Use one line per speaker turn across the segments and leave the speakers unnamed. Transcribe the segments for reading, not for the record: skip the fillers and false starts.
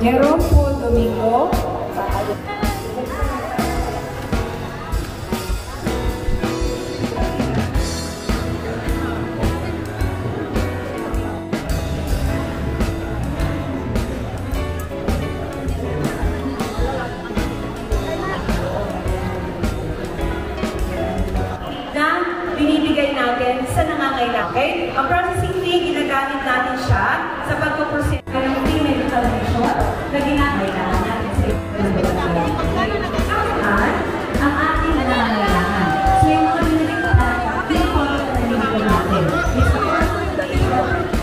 Jerome Paul Domingo.
Binibigay natin sa nangangailangan. Okay? Ang processing fee, ginagamit natin siya sa pagpuproseso ng free medical mention na ginagailangan natin sa at ang ating nangangailangan. So yung mga binibigyan, pinipolo na nabibigyan natin.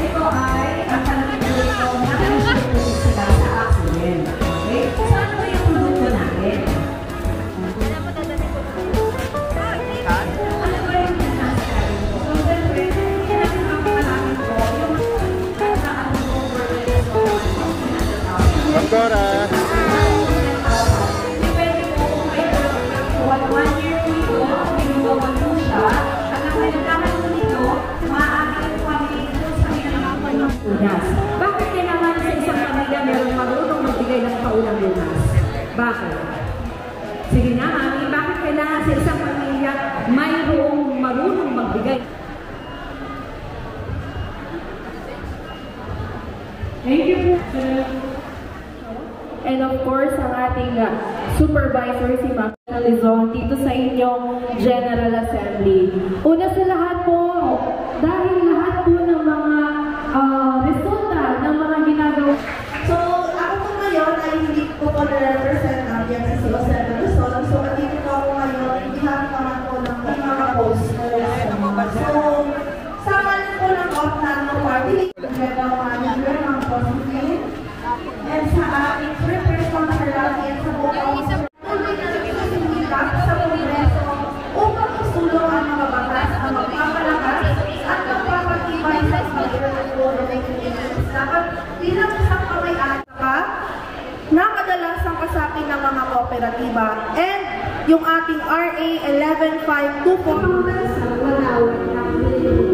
Ito ay ang kalagay ko na pinipolo sila sa accident. Okay? So ano ba yung produkto natin?
Agora.
Depende po kung may 1 year po ito, binugawan po siya. At ang kailangan po nito, maaari po kami ito sa kailangan ng lunas. Bakit kailangan sa isang pamilya meron marunong magbigay ng paulang lunas? Bakit? Sige na, mami, bakit kailangan sa isang pamilya mayroong marunong magbigay?
Thank you po. And of course, ang ating supervisor, si Max Lizon, dito sa inyong General Assembly. Una sa lahat po, dahil lahat po ng mga resulta ng mga ginagawa.
So, ako po ngayon ay hindi po ko na-represent ang DMCC o Senator Luzon. So, andito po ako ngayon, ibihan naman po ng mga post na Luzon. So, sama po ng off-hand ng party, ganda ko manager ng Positive. And sa ating represent sa lagi at sa buong sa Kongreso upang isulong ang mga batas ang magpapalakas at magpapatibay sa pagkakatuwa ng Pilipinas. Dapat bilang isang kamay-ari ka na kadalasang kasapi ng mga kooperatiba and yung ating RA 11524 sa Walawat ng Pilipinas.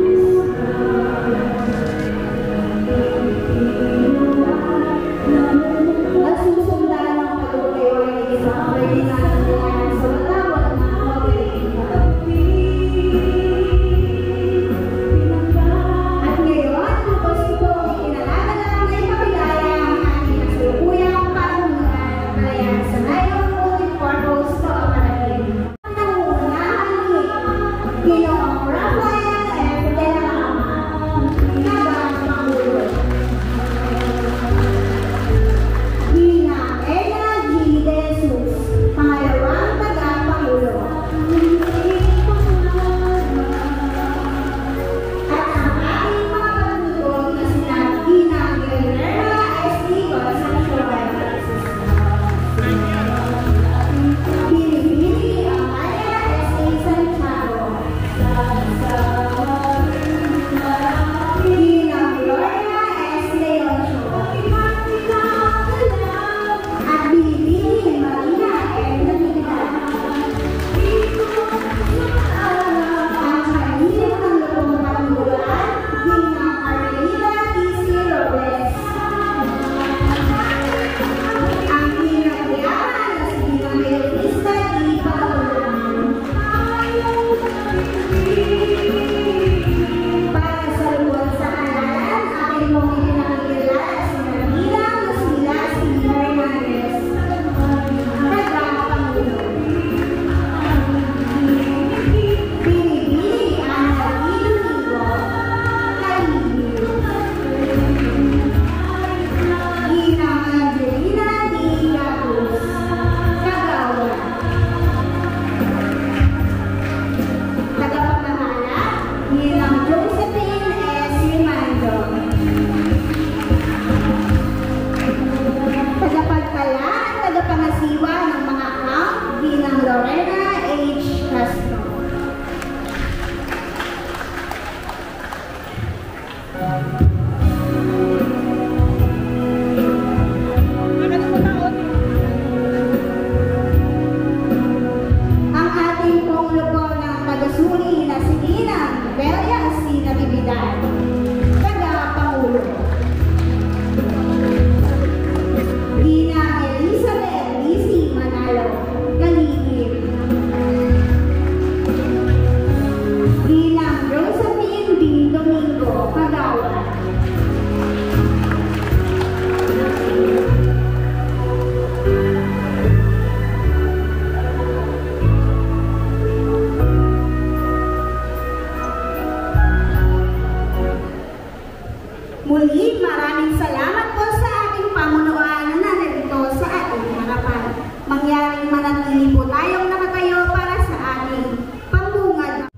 manatili po tayong nakatayo para sa ating pambungad.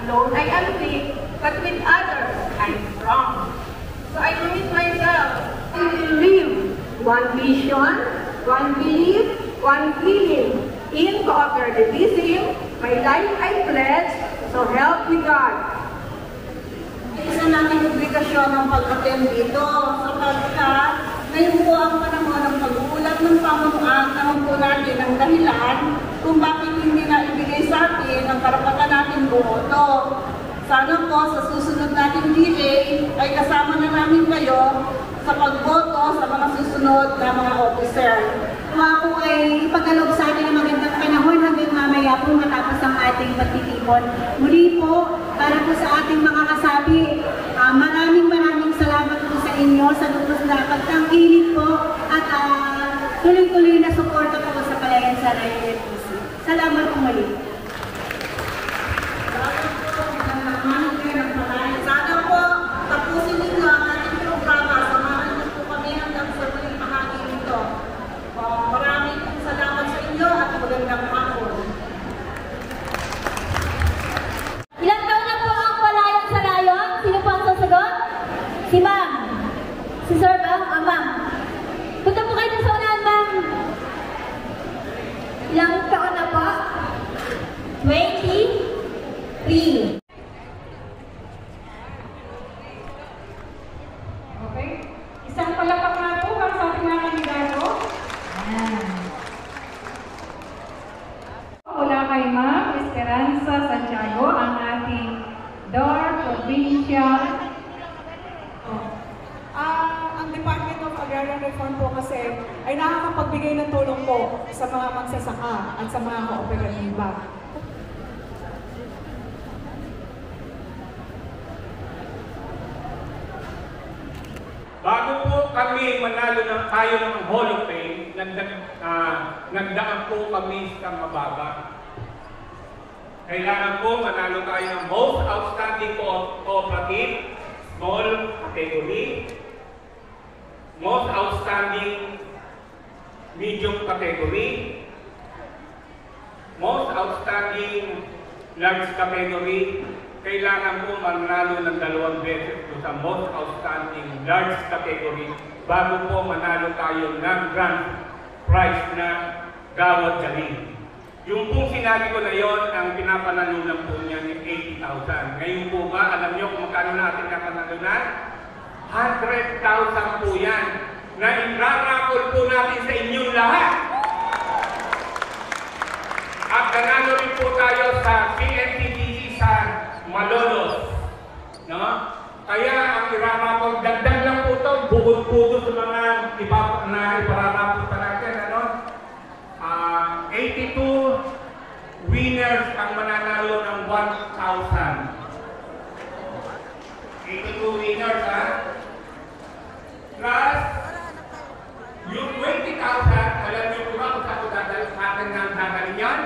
Alone I am weak, but with others I am strong. So I commit myself to live one vision, one belief, one feeling. In cooperativism, my life I pledge, so help me God.
Isa namin obligasyon ng pag-attend dito sapagkat ngayon po ang panahon ng pag-uulat ng pamunuan naman po natin ang dahilan kung bakit hindi na ibigay sa atin ang karapatan natin bumoto. Sana po sa susunod nating DA ay kasama na namin kayo sa pagboto sa mga susunod na mga officer. Mga po ay ipagkaloob sa atin ang magandang panahon hanggang mamaya po matapos ang ating pagtitipon. Muli po, para po sa ating mga kasabi, maraming salamat po sa inyo sa lubos na pagtangkilik po at tuloy-tuloy na suporta po sa Palayan sa RILPC. Salamat po muli. Sana po tapusin ninyo ang ating programa. Samahan niyo po kami hanggang sa muling bahagi nito. Maraming salamat sa inyo at magandang hapon.
Ilang taon na po ang Palayan sa Rayon? Sino po ang sasagot? Si Ma'am. Si Sir ba? Ma'am. Punta po kayo sa unahan, Ma'am. Ilang taon na po? 23.
Okay? Isang palapak na po para sa ating mga kandidato. Mula kay Ma'am Esperanza Santiago, ang ating DOR Provincial.
Ang Department of Agrarian Reform po kasi ay nakakapagbigay ng tulong po sa mga magsasaka at sa mga kooperatiba.
Bago po kami manalo ng tayo ng Hall of Fame, nagdaan po kami sa mababa. Kailangan po manalo tayo ng Most Outstanding Cooperative, Small Category, Most Outstanding Medium Category, Most Outstanding Large Category. Kailangan po manalo ng 2 beses po sa Most Outstanding Large Category bago po manalo tayo ng grand prize na Gawad Jaling. Yung pong sinabi ko na yon, ang pinapanalunan po niya ni 80,000. Ngayon po ba, alam niyo kung magkano natin napanalunan? 100,000 po yan na inrarakol po natin sa inyong lahat. At nanalo rin po tayo sa CNTTC sa Malolos. No? Kaya ang irarapol, dagdag lang po ito, bukod-bukod sa mga iba na ipararapol pa natin. Ano? 82 winners ang mananalo ng 1,000. 82 winners, ha? Plus, yung 20,000, alam niyo po ba kung saan sa atin ng dadalhin yan?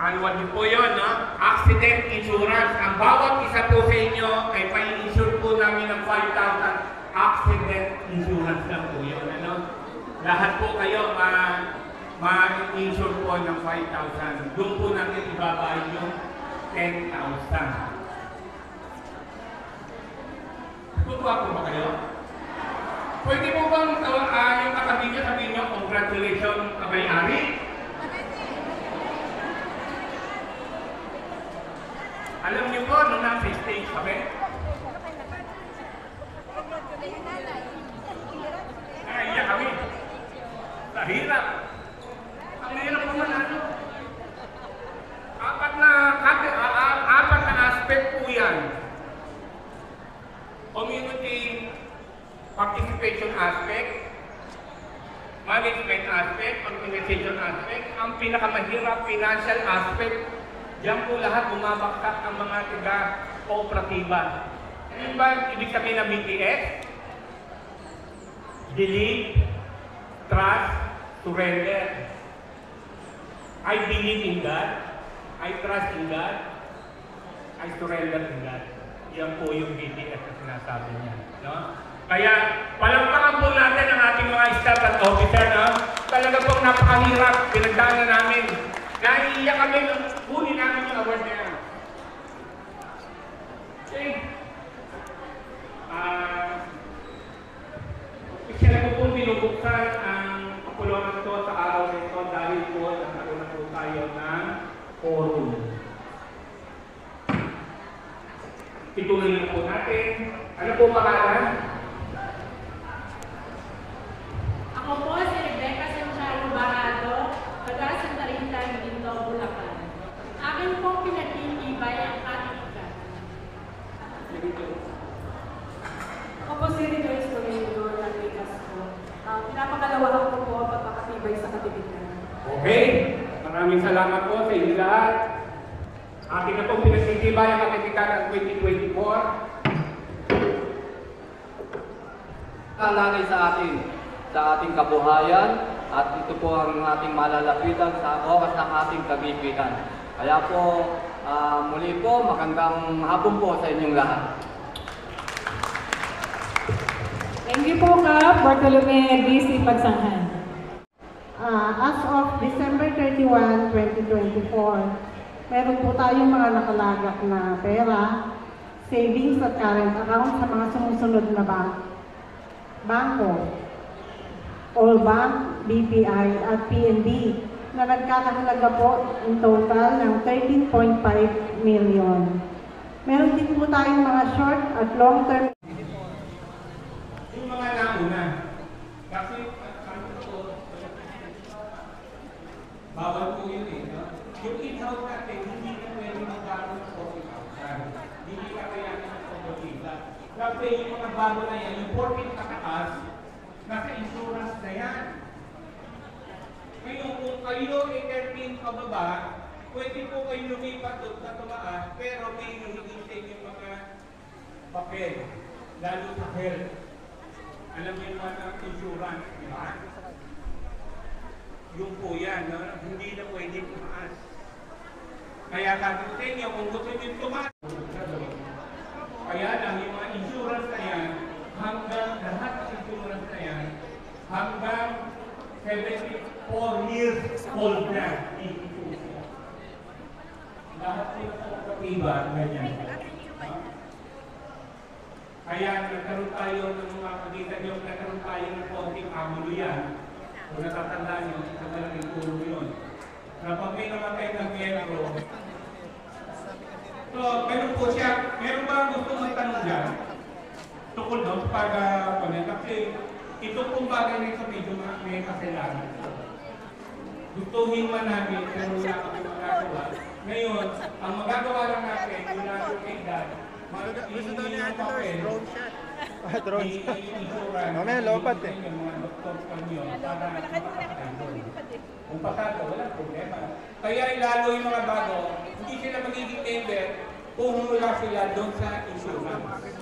Annual din po yun, no? Accident insurance. Ang bawat isa po sa inyo ay pa-insure po namin ng 5,000. Accident insurance lang po yun, ano? Lahat po kayo ma-insure po ng 5,000. Doon po natin ibabayad yung 10,000. Tutuwa po ba kayo? Pwede po bang yung katabi nyo sabihin nyo, congratulations kabay-ari? Alam niyo po, nung nasa stage kami, naiiyak kami. Sa hirap. Ang hirap naman ano. Apat na aspect po yan. Community participation aspect, management aspect, organization aspect, ang pinakamahirap financial aspect. Diyan po lahat bumabaktak ang mga kooperatiba. Ano ba ibig sabihin ng BTS? Believe, trust, surrender. I believe in God. I trust in God. I surrender in God. Yan po yung BTS na sinasabi niya. No? Kaya, palagpakan po natin ang ating mga staff at officer. No? Talaga pong napakahirap. Pinagdaanan namin. Naiiyak kami nung huli namin yung award na yan. Okay. Official ko po binubuksan ang kapulungan ito sa araw na ito dahil po nagkaroon po tayo ng forum. Ituloy na po natin. Ano po pangalan?
Ako po si Rebecca Sancharo Barado, taga Santa Rita, Minto, Bulacan. Akin pong pinagtitibay ang katigan.
Ako po si Rejoice Domingo ng Likas po. Pinapakalawahan ko po ang pagkakatibay sa katibigan.
Okay. Maraming salamat po sa inyo lahat. Atin na pong pinagtitibay ang katibigan ng 2024.
Nalagay sa ating kabuhayan at ito po ang ating malalapitan sa oras ng ating kagipitan. Kaya po muli po magandang hapon po sa inyong lahat.
Thank you po, Kap Bartolome DC Pagsanghan.
As of December 31, 2024, meron po tayong mga nakalagak na pera, savings at current account sa mga sumusunod na bangko, All Bank, BPI at PNB na nagkakahalaga po in total ng 13.5 million. Meron din po tayong mga short at long term.
Yung mga nauna, kasi bawal po yun eh. No? Yung in-house natin, hindi na pwede magbago ng 40,000. Hindi kakayanin ng pagbabiga. Kasi yung mga bago na yan, yung 14 kataas, nasa insurance na yan. Ngayon, kung kayo ay 13 pababa, pwede po kayo lumipat doon sa tumaas, pero may hihigin sa inyong mga papel, lalo sa health. Alam niyo naman ang insurance, di ba? Yung po yan, no? Hindi na pwede tumaas. Kaya sabi ko sa inyo, kung gusto niyo tumaas, kaya lang yung mga insurance na yan, hanggang lahat ng insurance na yan, hanggang 74 years old na. Lahat sila po katiba, ganyan. Kaya nagkaroon tayo ng mga pagkita nyo, nagkaroon tayo ng konting amulo yan. Kung natatandaan nyo, sa malaking tulong yun. Na pag may namatay ng miyembro, so, meron po siya, meron ba gusto magtanong dyan? Tukol doon kasi ito pong bagay na ito medyo may kasalanan. Gustuhin man namin, pero wala kami magagawa. Ngayon, ang magagawa lang natin, yung natin kay Dad, gusto daw niya ito, drone shot. Drone shot. Mamaya, lopat eh. Yung mga doktor pa niyo, para kung pasado, walang problema. Kaya lalo yung mga bago, hindi sila magiging member kung wala sila doon sa insurance.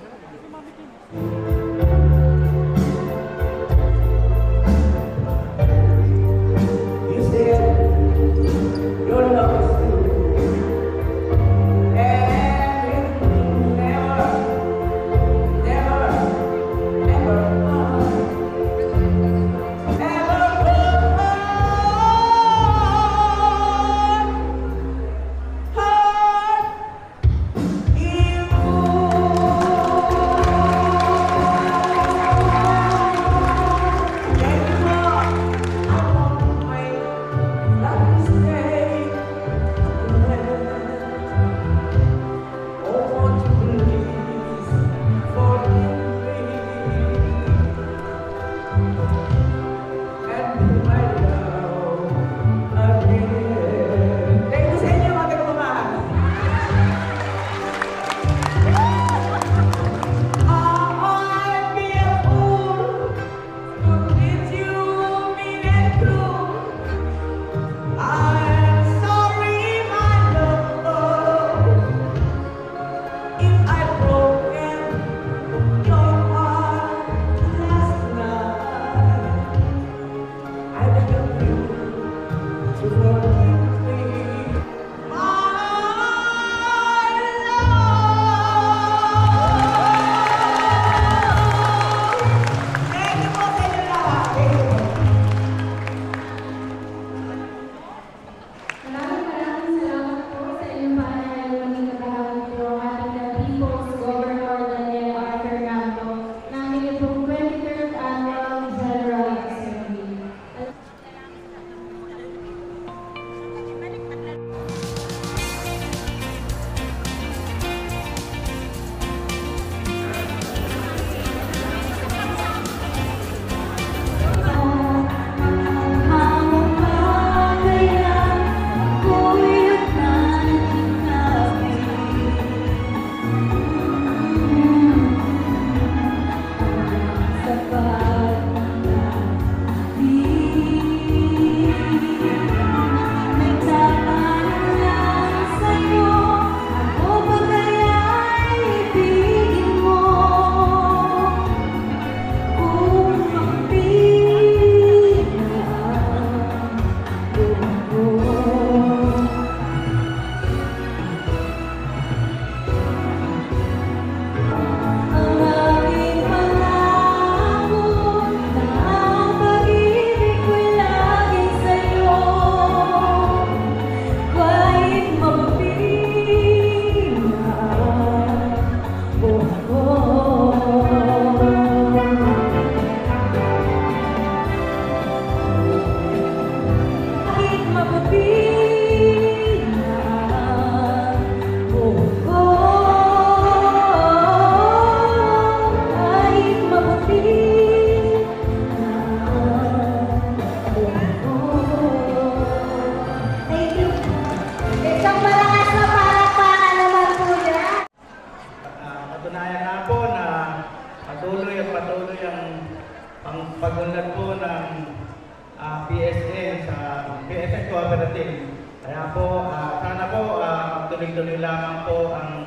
ang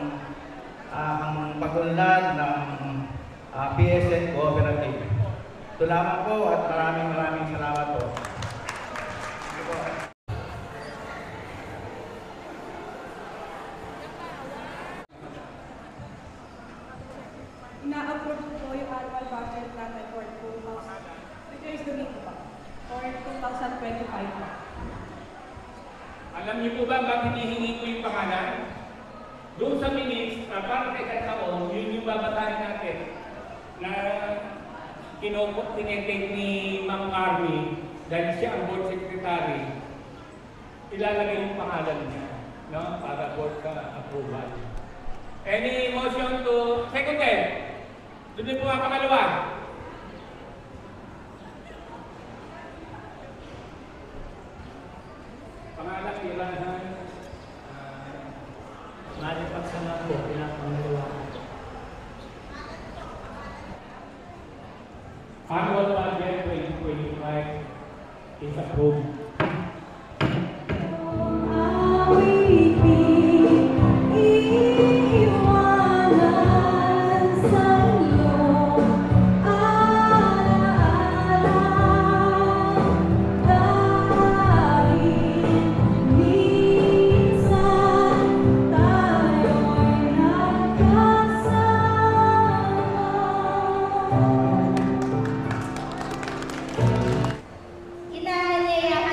pag-unlad ng PSN Cooperative. Ito lamang po at maraming salamat po.
Ina-approve po yung annual budget natin for 2025.
Alam niyo po ba bakit hinihingi ko yung pangalan? Doon sa minutes, para sa isang taon, yun yung babatahin natin na tinetake ni Mang Army dahil siya ang board secretary, ilalagay yung pangalan niya, no? Para board approval. Any motion to second? Doon din po ang pangalawa. Pangalan, ilan
Pagsamat po, pinapangalawa.
Annual budget 2025 is approved.
Inanyayahan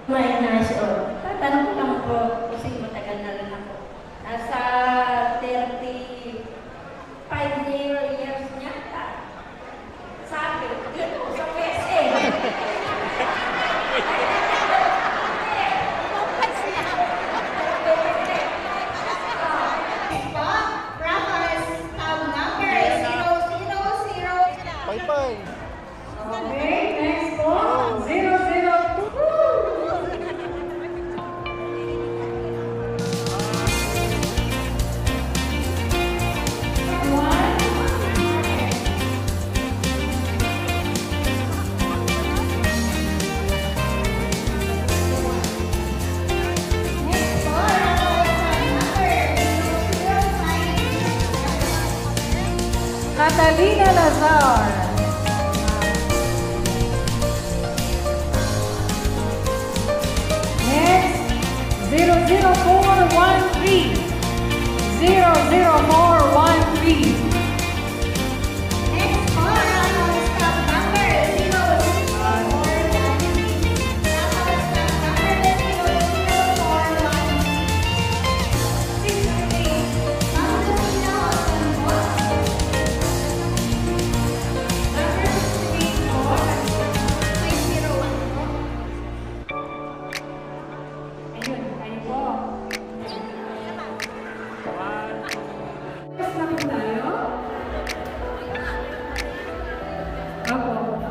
Mike Nasio. Tatanong ko lang po, kasi matagal na rin ako. Nasa 35 years niya. Sabi, dito sa PSA.
Okay, next po, 002.
Catalina Lazar. Next, 00413. 00413.
Next po, ang staff number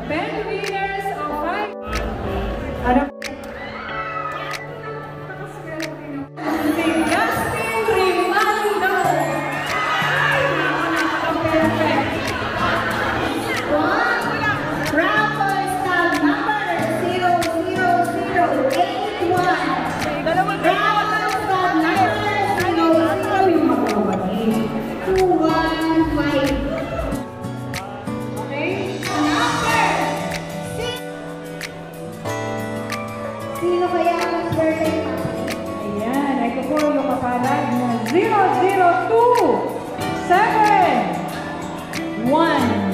10 winners of 5. Ano? Si Justin Rimando. Ay, perfect.
Raffle staff number 00081. Raffle staff number 215. Sino kaya ang birthday party?
Ayan, ito po yung kapalag ng 002 7 1